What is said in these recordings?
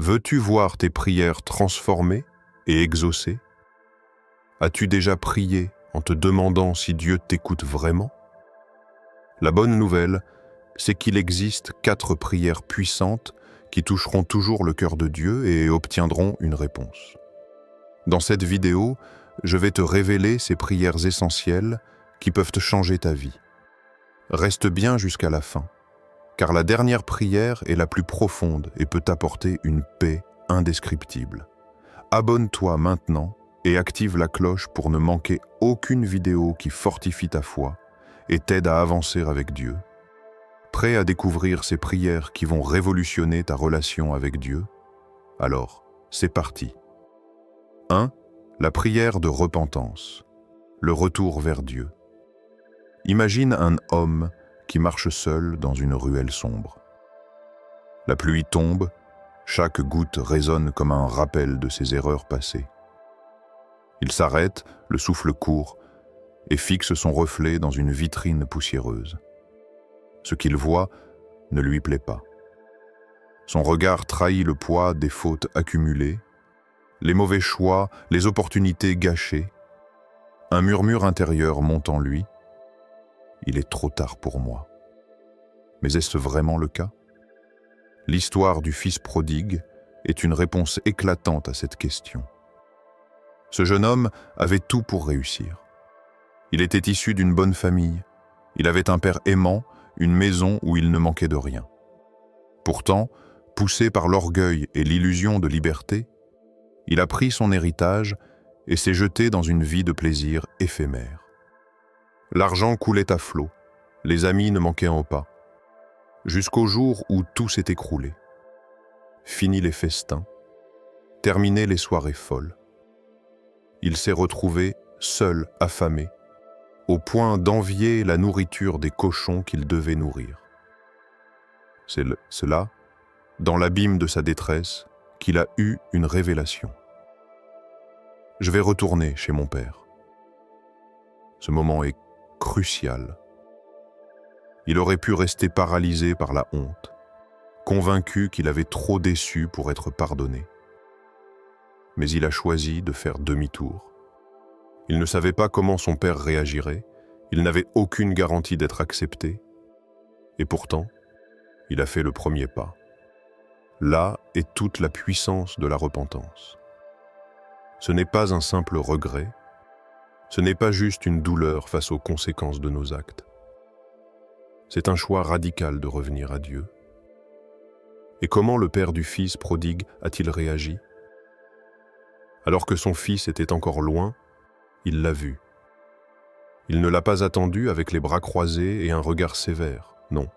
Veux-tu voir tes prières transformées et exaucées? As-tu déjà prié en te demandant si Dieu t'écoute vraiment? La bonne nouvelle, c'est qu'il existe 4 prières puissantes qui toucheront toujours le cœur de Dieu et obtiendront une réponse. Dans cette vidéo, je vais te révéler ces prières essentielles qui peuvent changer ta vie. Reste bien jusqu'à la fin, car la dernière prière est la plus profonde et peut t'apporter une paix indescriptible. Abonne-toi maintenant et active la cloche pour ne manquer aucune vidéo qui fortifie ta foi et t'aide à avancer avec Dieu. Prêt à découvrir ces prières qui vont révolutionner ta relation avec Dieu? Alors, c'est parti. 1. La prière de repentance, le retour vers Dieu. Imagine un homme qui marche seul dans une ruelle sombre. La pluie tombe, chaque goutte résonne comme un rappel de ses erreurs passées. Il s'arrête, le souffle court, et fixe son reflet dans une vitrine poussiéreuse. Ce qu'il voit ne lui plaît pas. Son regard trahit le poids des fautes accumulées, les mauvais choix, les opportunités gâchées. Un murmure intérieur monte en lui. Il est trop tard pour moi. Mais est-ce vraiment le cas? L'histoire du fils prodigue est une réponse éclatante à cette question. Ce jeune homme avait tout pour réussir. Il était issu d'une bonne famille. Il avait un père aimant, une maison où il ne manquait de rien. Pourtant, poussé par l'orgueil et l'illusion de liberté, il a pris son héritage et s'est jeté dans une vie de plaisir éphémère. L'argent coulait à flot, les amis ne manquaient pas, jusqu'au jour où tout s'est écroulé. Fini les festins, terminé les soirées folles. Il s'est retrouvé seul, affamé, au point d'envier la nourriture des cochons qu'il devait nourrir. C'est là, dans l'abîme de sa détresse, qu'il a eu une révélation. Je vais retourner chez mon père. Ce moment est crucial. Il aurait pu rester paralysé par la honte, convaincu qu'il avait trop déçu pour être pardonné. Mais il a choisi de faire demi-tour. Il ne savait pas comment son père réagirait, il n'avait aucune garantie d'être accepté, et pourtant, il a fait le premier pas. Là est toute la puissance de la repentance. Ce n'est pas un simple regret, ce n'est pas juste une douleur face aux conséquences de nos actes. C'est un choix radical de revenir à Dieu. Et comment le père du fils prodigue a-t-il réagi? Alors que son fils était encore loin, il l'a vu. Il ne l'a pas attendu avec les bras croisés et un regard sévère, non.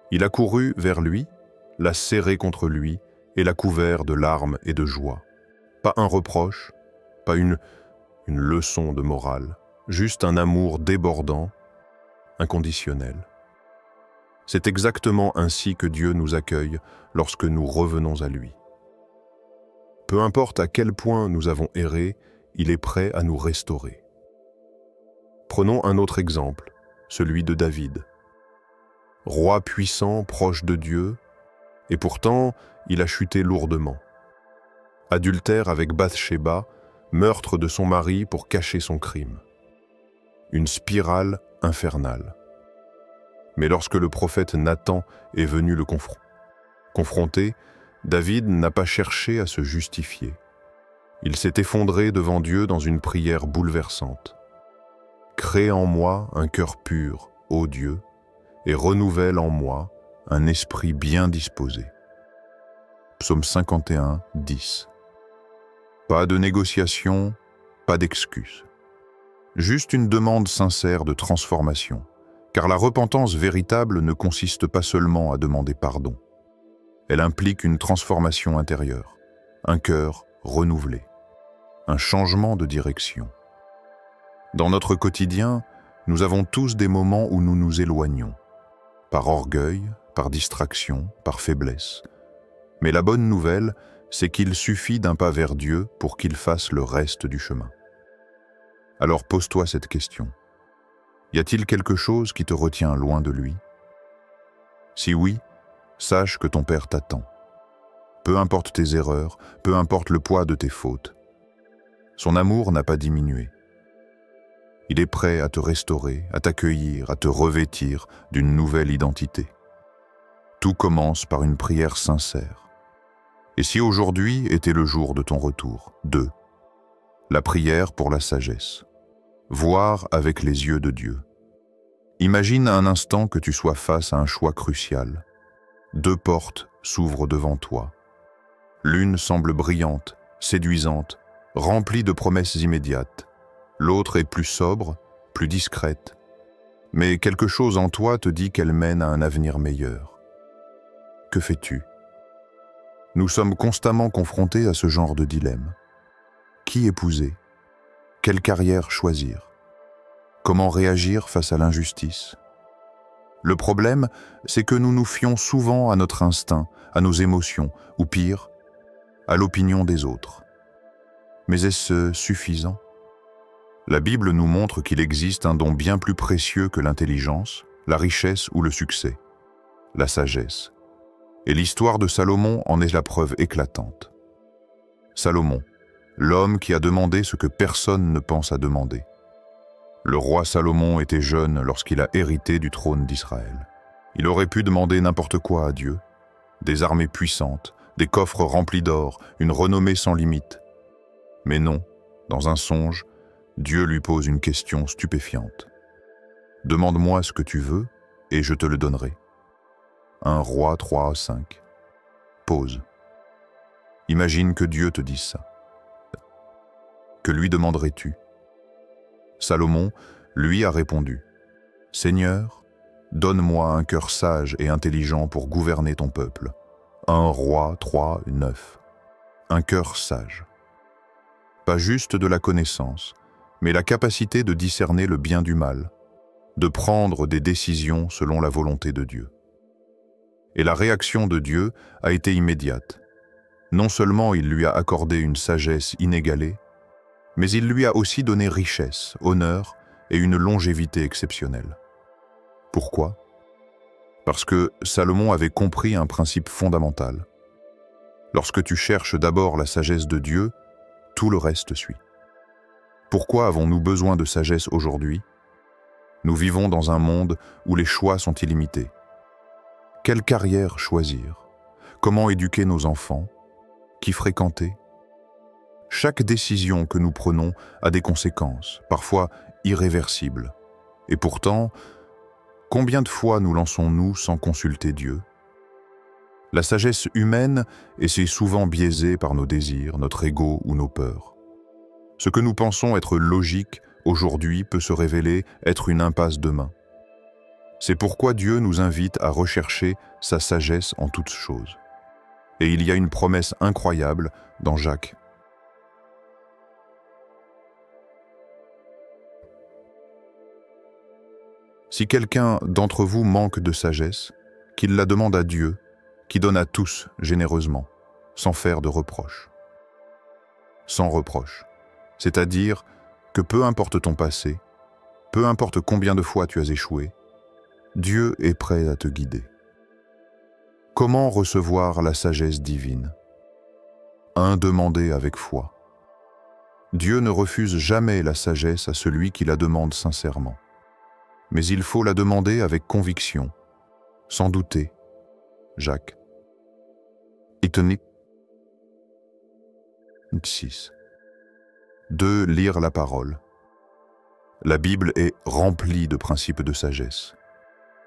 Il a couru vers lui, l'a serré contre lui et l'a couvert de larmes et de joie. Pas un reproche, pas une leçon de morale, juste un amour débordant, inconditionnel. C'est exactement ainsi que Dieu nous accueille lorsque nous revenons à lui. Peu importe à quel point nous avons erré, il est prêt à nous restaurer. Prenons un autre exemple, celui de David. Roi puissant, proche de Dieu, et pourtant, il a chuté lourdement. Adultère avec Bathsheba, meurtre de son mari pour cacher son crime. Une spirale infernale. Mais lorsque le prophète Nathan est venu le confronter, David n'a pas cherché à se justifier. Il s'est effondré devant Dieu dans une prière bouleversante. « Crée en moi un cœur pur, ô Dieu, et renouvelle en moi un esprit bien disposé. » Psaume 51, 10. Pas de négociation, pas d'excuse. Juste une demande sincère de transformation, car la repentance véritable ne consiste pas seulement à demander pardon. Elle implique une transformation intérieure, un cœur renouvelé, un changement de direction. Dans notre quotidien, nous avons tous des moments où nous nous éloignons, par orgueil, par distraction, par faiblesse. Mais la bonne nouvelle, c'est qu'il suffit d'un pas vers Dieu pour qu'il fasse le reste du chemin. Alors pose-toi cette question. Y a-t-il quelque chose qui te retient loin de lui? Si oui, sache que ton Père t'attend. Peu importe tes erreurs, peu importe le poids de tes fautes. Son amour n'a pas diminué. Il est prêt à te restaurer, à t'accueillir, à te revêtir d'une nouvelle identité. Tout commence par une prière sincère. Et si aujourd'hui était le jour de ton retour? 2. La prière pour la sagesse. Voir avec les yeux de Dieu. Imagine un instant que tu sois face à un choix crucial. 2 portes s'ouvrent devant toi. L'une semble brillante, séduisante, remplie de promesses immédiates. L'autre est plus sobre, plus discrète. Mais quelque chose en toi te dit qu'elle mène à un avenir meilleur. Que fais-tu? Nous sommes constamment confrontés à ce genre de dilemme. Qui épouser? Quelle carrière choisir? Comment réagir face à l'injustice? Le problème, c'est que nous nous fions souvent à notre instinct, à nos émotions, ou pire, à l'opinion des autres. Mais est-ce suffisant? La Bible nous montre qu'il existe un don bien plus précieux que l'intelligence, la richesse ou le succès, la sagesse. Et l'histoire de Salomon en est la preuve éclatante. Salomon, l'homme qui a demandé ce que personne ne pense à demander. Le roi Salomon était jeune lorsqu'il a hérité du trône d'Israël. Il aurait pu demander n'importe quoi à Dieu, des armées puissantes, des coffres remplis d'or, une renommée sans limite. Mais non, dans un songe, Dieu lui pose une question stupéfiante. « Demande-moi ce que tu veux, et je te le donnerai. » 1 Roi 3:5. Pause. Imagine que Dieu te dise ça. Que lui demanderais-tu? Salomon, lui, a répondu « Seigneur, donne-moi un cœur sage et intelligent pour gouverner ton peuple. » 1 Roi 3:9. Un cœur sage. Pas juste de la connaissance, mais la capacité de discerner le bien du mal, de prendre des décisions selon la volonté de Dieu. Et la réaction de Dieu a été immédiate. Non seulement il lui a accordé une sagesse inégalée, mais il lui a aussi donné richesse, honneur et une longévité exceptionnelle. Pourquoi? Parce que Salomon avait compris un principe fondamental. Lorsque tu cherches d'abord la sagesse de Dieu, tout le reste suit. Pourquoi avons-nous besoin de sagesse aujourd'hui? Nous vivons dans un monde où les choix sont illimités. Quelle carrière choisir? Comment éduquer nos enfants? Qui fréquenter? Chaque décision que nous prenons a des conséquences, parfois irréversibles. Et pourtant, combien de fois nous lançons-nous sans consulter Dieu? La sagesse humaine est souvent biaisée par nos désirs, notre ego ou nos peurs. Ce que nous pensons être logique aujourd'hui peut se révéler être une impasse demain. C'est pourquoi Dieu nous invite à rechercher sa sagesse en toutes choses. Et il y a une promesse incroyable dans Jacques. Si quelqu'un d'entre vous manque de sagesse, qu'il la demande à Dieu, qui donne à tous généreusement, sans faire de reproche. Sans reproche, c'est-à-dire que peu importe ton passé, peu importe combien de fois tu as échoué, Dieu est prêt à te guider. Comment recevoir la sagesse divine? 1. Demander avec foi. Dieu ne refuse jamais la sagesse à celui qui la demande sincèrement. Mais il faut la demander avec conviction, sans douter. Jacques. Itonique 6. 2. Lire la parole. La Bible est remplie de principes de sagesse.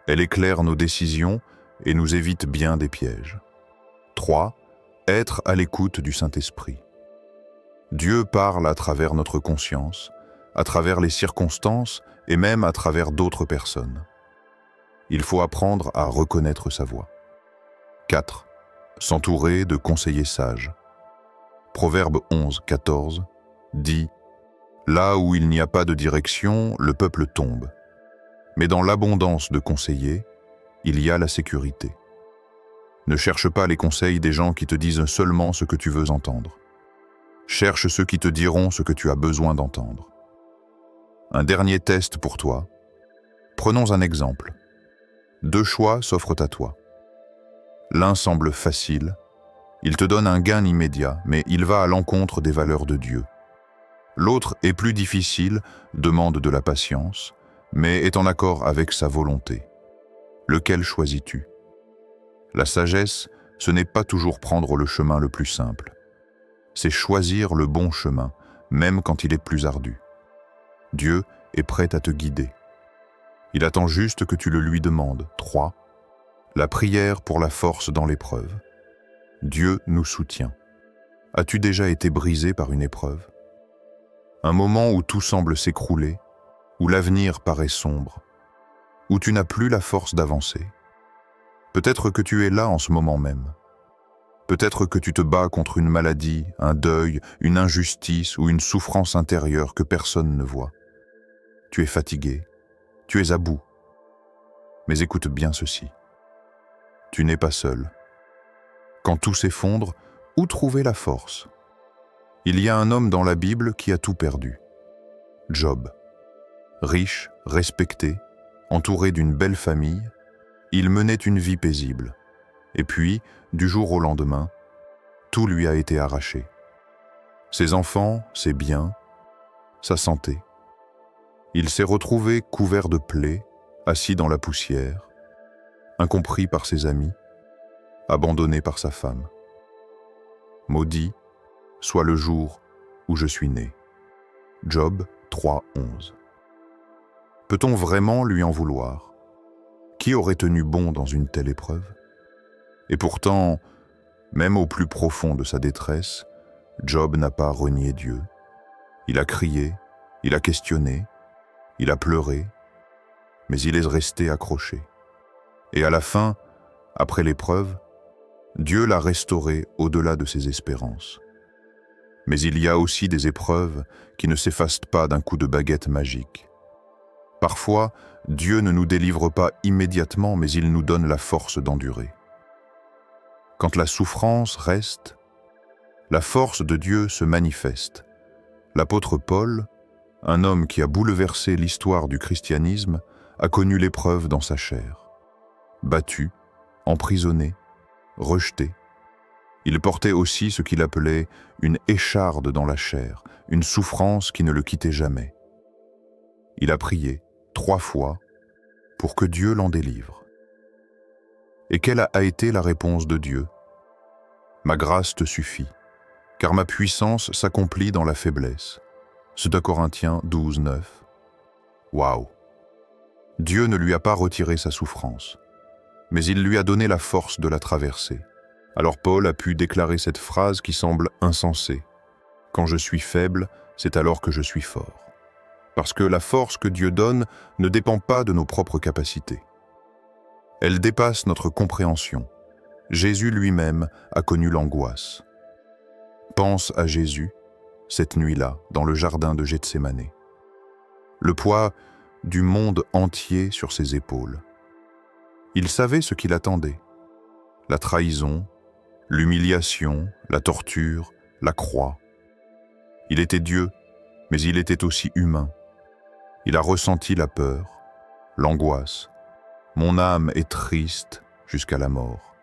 Elle éclaire nos décisions et nous évite bien des pièges. 3. Être à l'écoute du Saint-Esprit. Dieu parle à travers notre conscience, à travers les circonstances et même à travers d'autres personnes. Il faut apprendre à reconnaître sa voix. 4. S'entourer de conseillers sages. Proverbe 11:14 dit « Là où il n'y a pas de direction, le peuple tombe. Mais dans l'abondance de conseillers, il y a la sécurité. » Ne cherche pas les conseils des gens qui te disent seulement ce que tu veux entendre. Cherche ceux qui te diront ce que tu as besoin d'entendre. Un dernier test pour toi. Prenons un exemple. 2 choix s'offrent à toi. L'un semble facile, Il te donne un gain immédiat, mais il va à l'encontre des valeurs de Dieu. L'autre est plus difficile, demande de la patience, mais est en accord avec sa volonté. Lequel choisis-tu? La sagesse, ce n'est pas toujours prendre le chemin le plus simple. C'est choisir le bon chemin, même quand il est plus ardu. Dieu est prêt à te guider. Il attend juste que tu le lui demandes. 3. La prière pour la force dans l'épreuve. Dieu nous soutient. As-tu déjà été brisé par une épreuve? Un moment où tout semble s'écrouler, où l'avenir paraît sombre, où tu n'as plus la force d'avancer. Peut-être que tu es là en ce moment même. Peut-être que tu te bats contre une maladie, un deuil, une injustice ou une souffrance intérieure que personne ne voit. Tu es fatigué, tu es à bout. Mais écoute bien ceci. Tu n'es pas seul. Quand tout s'effondre, où trouver la force? Il y a un homme dans la Bible qui a tout perdu. Job. Riche, respecté, entouré d'une belle famille, il menait une vie paisible. Et puis, du jour au lendemain, tout lui a été arraché. Ses enfants, ses biens, sa santé. Il s'est retrouvé couvert de plaies, assis dans la poussière, incompris par ses amis, abandonné par sa femme. Maudit soit le jour où je suis né. Job 3:11. Peut-on vraiment lui en vouloir? Qui aurait tenu bon dans une telle épreuve? Et pourtant, même au plus profond de sa détresse, Job n'a pas renié Dieu. Il a crié, il a questionné, il a pleuré, mais il est resté accroché. Et à la fin, après l'épreuve, Dieu l'a restauré au-delà de ses espérances. Mais il y a aussi des épreuves qui ne s'effacent pas d'un coup de baguette magique. Parfois, Dieu ne nous délivre pas immédiatement, mais il nous donne la force d'endurer. Quand la souffrance reste, la force de Dieu se manifeste. L'apôtre Paul, un homme qui a bouleversé l'histoire du christianisme, a connu l'épreuve dans sa chair. Battu, emprisonné, rejeté. Il portait aussi ce qu'il appelait une écharde dans la chair, une souffrance qui ne le quittait jamais. Il a prié 3 fois pour que Dieu l'en délivre. Et quelle a été la réponse de Dieu? Ma grâce te suffit, car ma puissance s'accomplit dans la faiblesse. 2 Corinthiens 12:9. Waouh! Dieu ne lui a pas retiré sa souffrance, mais il lui a donné la force de la traverser. Alors Paul a pu déclarer cette phrase qui semble insensée. Quand je suis faible, c'est alors que je suis fort. Parce que la force que Dieu donne ne dépend pas de nos propres capacités. Elle dépasse notre compréhension. Jésus lui-même a connu l'angoisse. Pense à Jésus, cette nuit-là, dans le jardin de Gethsémané. Le poids du monde entier sur ses épaules. Il savait ce qu'il attendait. La trahison, l'humiliation, la torture, la croix. Il était Dieu, mais il était aussi humain. Il a ressenti la peur, l'angoisse. Mon âme est triste jusqu'à la mort.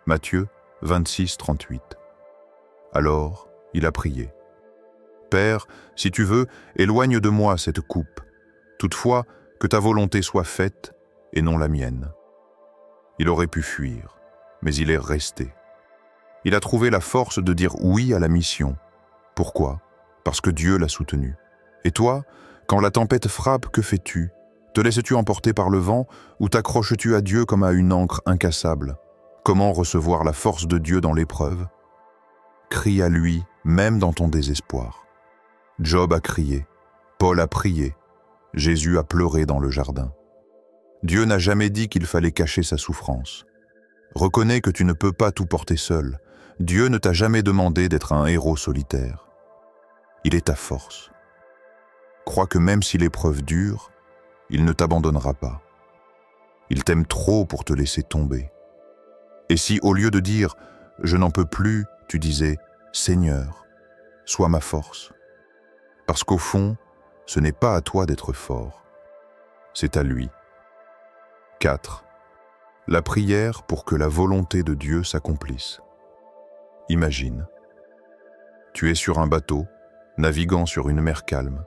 Matthieu 26:38. Alors, il a prié. Père, si tu veux, éloigne de moi cette coupe. Toutefois, que ta volonté soit faite et non la mienne. Il aurait pu fuir, mais il est resté. Il a trouvé la force de dire oui à la mission. Pourquoi? Parce que Dieu l'a soutenu. Et toi, quand la tempête frappe, que fais-tu? Te laisses-tu emporter par le vent ou t'accroches-tu à Dieu comme à une ancre incassable? Comment recevoir la force de Dieu dans l'épreuve? Crie à lui, même dans ton désespoir. Job a crié, Paul a prié, Jésus a pleuré dans le jardin. Dieu n'a jamais dit qu'il fallait cacher sa souffrance. Reconnais que tu ne peux pas tout porter seul. Dieu ne t'a jamais demandé d'être un héros solitaire. Il est ta force. Crois que même si l'épreuve dure, il ne t'abandonnera pas. Il t'aime trop pour te laisser tomber. Et si, au lieu de dire « je n'en peux plus », tu disais « Seigneur, sois ma force ». Parce qu'au fond, ce n'est pas à toi d'être fort, c'est à lui. 4. La prière pour que la volonté de Dieu s'accomplisse. Imagine. Tu es sur un bateau, naviguant sur une mer calme.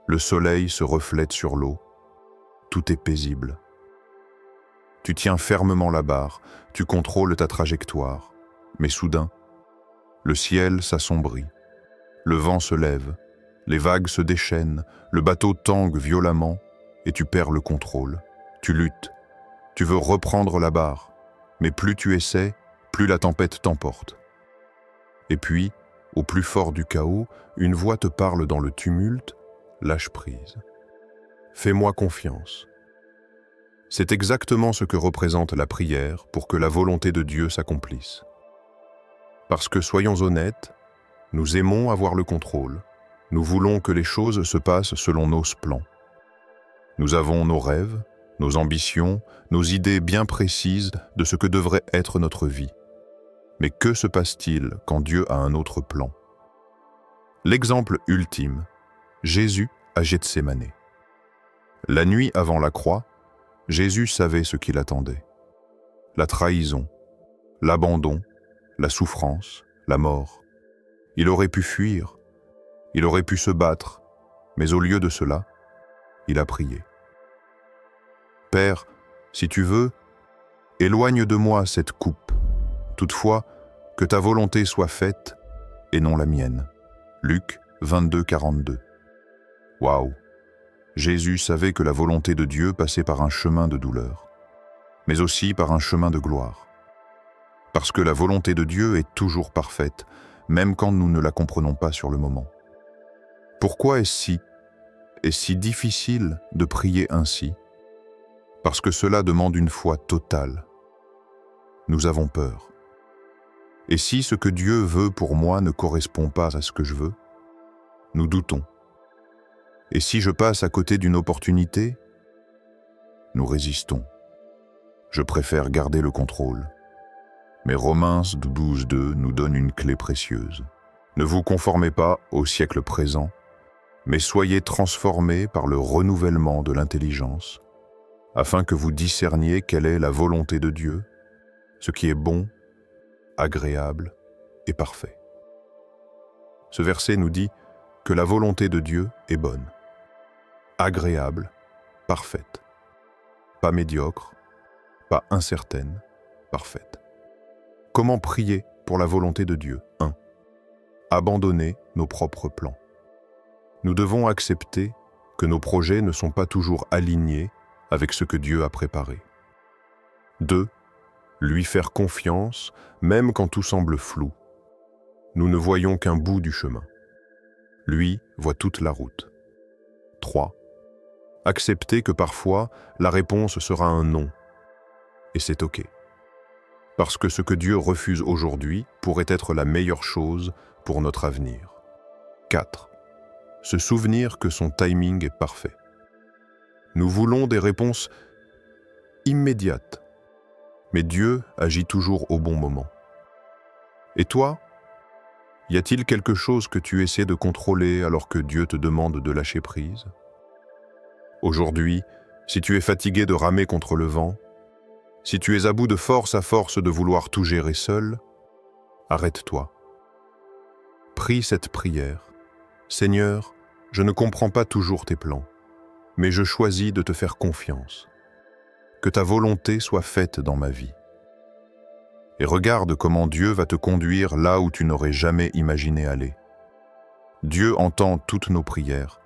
Le soleil se reflète sur l'eau. Tout est paisible. Tu tiens fermement la barre, tu contrôles ta trajectoire. Mais soudain, le ciel s'assombrit. Le vent se lève, les vagues se déchaînent, le bateau tangue violemment et tu perds le contrôle. Tu luttes, tu veux reprendre la barre, mais plus tu essaies, plus la tempête t'emporte. Et puis, au plus fort du chaos, une voix te parle dans le tumulte, lâche prise. Fais-moi confiance. C'est exactement ce que représente la prière pour que la volonté de Dieu s'accomplisse. Parce que, soyons honnêtes, nous aimons avoir le contrôle. Nous voulons que les choses se passent selon nos plans. Nous avons nos rêves, nos ambitions, nos idées bien précises de ce que devrait être notre vie. Mais que se passe-t-il quand Dieu a un autre plan? L'exemple ultime, Jésus à Gethsémanée. La nuit avant la croix, Jésus savait ce qui l'attendait. La trahison, l'abandon, la souffrance, la mort. Il aurait pu fuir, il aurait pu se battre, mais au lieu de cela, il a prié. Père, si tu veux, éloigne de moi cette coupe. Toutefois, que ta volonté soit faite et non la mienne. Luc 22, 42. Waouh! Jésus savait que la volonté de Dieu passait par un chemin de douleur, mais aussi par un chemin de gloire. Parce que la volonté de Dieu est toujours parfaite, même quand nous ne la comprenons pas sur le moment. Pourquoi est-ce si difficile de prier ainsi? Parce que cela demande une foi totale. Nous avons peur. Et si ce que Dieu veut pour moi ne correspond pas à ce que je veux? Nous doutons. Et si je passe à côté d'une opportunité? Nous résistons. Je préfère garder le contrôle. Mais Romains 12:2 nous donne une clé précieuse. Ne vous conformez pas au siècle présent, mais soyez transformés par le renouvellement de l'intelligence, afin que vous discerniez quelle est la volonté de Dieu, ce qui est bon, agréable et parfait. Ce verset nous dit que la volonté de Dieu est bonne, agréable, parfaite, pas médiocre, pas incertaine, parfaite. Comment prier pour la volonté de Dieu? 1. Abandonner nos propres plans. Nous devons accepter que nos projets ne sont pas toujours alignés avec ce que Dieu a préparé. 2. Lui faire confiance, même quand tout semble flou. Nous ne voyons qu'un bout du chemin. Lui voit toute la route. 3. Accepter que parfois, la réponse sera un non. Et c'est OK. Parce que ce que Dieu refuse aujourd'hui pourrait être la meilleure chose pour notre avenir. 4. Se souvenir que son timing est parfait. Nous voulons des réponses immédiates, mais Dieu agit toujours au bon moment. Et toi, y a-t-il quelque chose que tu essaies de contrôler alors que Dieu te demande de lâcher prise? Aujourd'hui, si tu es fatigué de ramer contre le vent, si tu es à bout de force à force de vouloir tout gérer seul, arrête-toi. Prie cette prière. Seigneur, je ne comprends pas toujours tes plans, mais je choisis de te faire confiance. Que ta volonté soit faite dans ma vie. Et regarde comment Dieu va te conduire là où tu n'aurais jamais imaginé aller. Dieu entend toutes nos prières,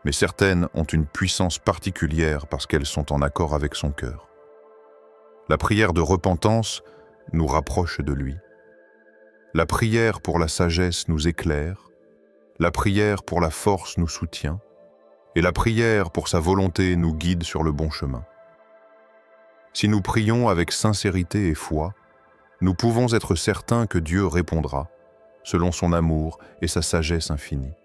mais certaines ont une puissance particulière parce qu'elles sont en accord avec son cœur. La prière de repentance nous rapproche de lui. La prière pour la sagesse nous éclaire. La prière pour la force nous soutient. Et la prière pour sa volonté nous guide sur le bon chemin. Si nous prions avec sincérité et foi, nous pouvons être certains que Dieu répondra, selon son amour et sa sagesse infinie.